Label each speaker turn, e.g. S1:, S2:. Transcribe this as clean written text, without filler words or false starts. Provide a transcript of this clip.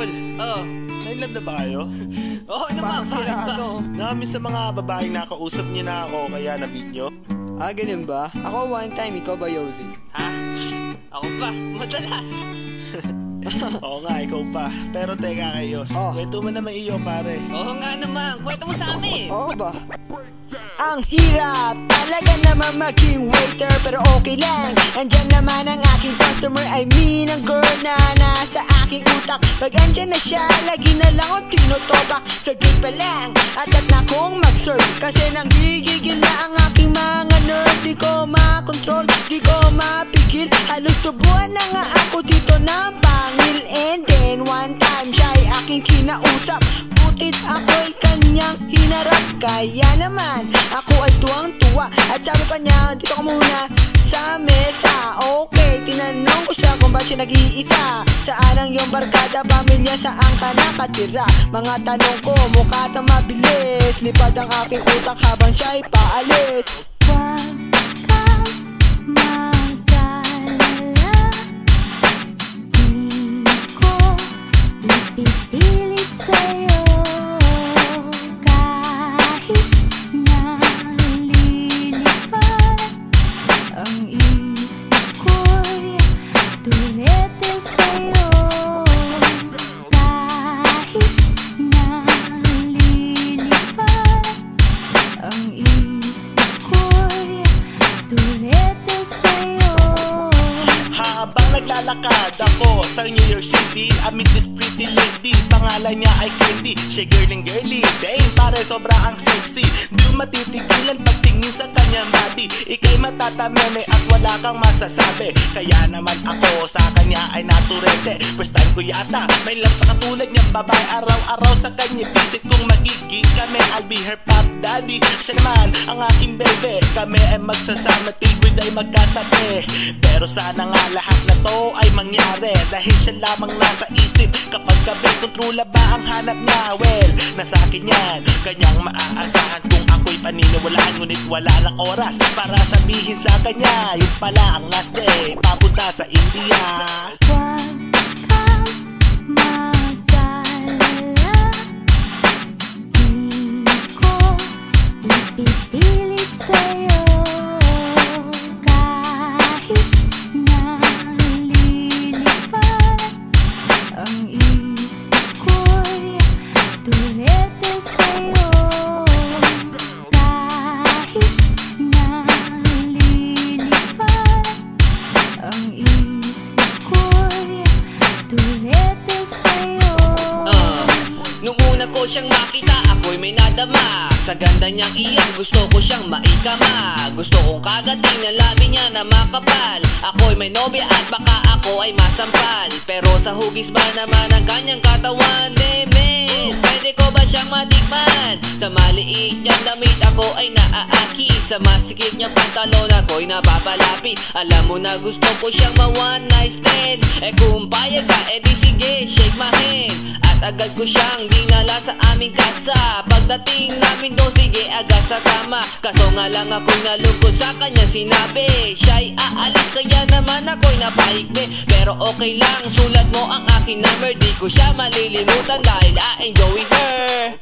S1: Tol,
S2: na-inlove na ba kayo?
S1: Oo naman, bakit ba?
S2: Nakami sa mga babaeng nakausap niyo na ako kaya na-meet nyo?
S1: Ganun ba? Ako one time, ikaw ba, Yosi?
S3: Ha? Ako pa, madalas.
S2: Oo nga, ikaw pa. Pero teka kayo, kwento mo naman iyo pare.
S3: Oo nga naman, kwento mo sa amin.
S1: Oo ba? Ang hirap talaga naman maging waiter, pero okay lang. Andyan naman ang aking customer, I mean ang girl na nasa aking utak. Pag andyan na siya, lagi na lang ako tinutopak. Sa gate pa lang, agad na kong mag-serve, kasi nanggigigil na ang aking mga nerve. Di ko makontrol, di ko mapigil, halos tubuan na nga ako dito ng pangil. And then one time siya'y aking kinausap, butit ako'y kanyang hinarap. Kaya naman ako ay tuwang-tuwa, at sabi pa niya, dito ka muna sa mesa. Okay, tinanong ko siya kung ba't siya nag-iisa, saan ang iyong barkada, pamilya, saan ka nakatira. Mga tanong ko, mukha na mabilis, lipad ang aking utak habang siya'y paalis.
S4: Huwag kang mag-alala, di ko ipipilit sa'yo. Kahit nalilipad ang isip ko'y turete sa'yo. Kahit nalilipad ang isip ko'y turete sa'yo.
S2: Habang naglalakad ako sa New York City, I meet this pretty lady, pangalan niya ay Candy. Siya girly, dang pare sobra ang sexy. Di mo matitigilan pagtingin sa kanyang body, ikay matatameme at wala kang masasabi. Kaya naman ako sa kanya ay naturete. First time ko yata may love sa katulad niyang babae. Araw-araw sa kanya visit kung magiging kami, I'll be her pop daddy. Siya naman ang aking baby, kami ay magsasama till buhay ay magkatabi. Pero sana nga lahat na to ay mangyari, dahil siya lamang nasa isip kapag gabi. Kung true love ba ang hanap niya, well, nasa akin yan. Kanyang maaasahan kung ako'y paniniwalaan, ngunit wala lang oras para sabihin sa kanya, yun pala ang last day, papunta sa India.
S4: Huwag kang mag-alala, di ko ipipilit sa'yo. Kahit nalilipad ang isip ko'y turete sa'yo. Kahit nalilipad ang isip ko'y turete sa'yo.
S3: Nung una ko siyang makita, ako'y may nadama. Sa ganda niyang iyan, gusto ko siyang maikama. Gusto kong kagating na labi niya na makapal. Ako'y may nobya at baka ako ay masampal, pero sa hugis ba naman ang kanyang katawan, men, pwede ko ba siyang matikman? Sa maliit niyang damit ako ay naaaki, sa masikip niyang pantalon ako'y napapalapit. Alam mo na gusto ko siyang ma-one night stand, kung payag ka, di sige, shake my hand. At agad ko siyang dinala sa aming kasa. Pagdating namin doon, sige agad sa tama. Kaso nga lang ako'y nalungkot sa kanyang sinabi, siya'y aalis, kaya naman ako'y napaikbi. Pero okay lang, sulat mo ang aking number, di ko siya malilimutan dahil I enjoy her.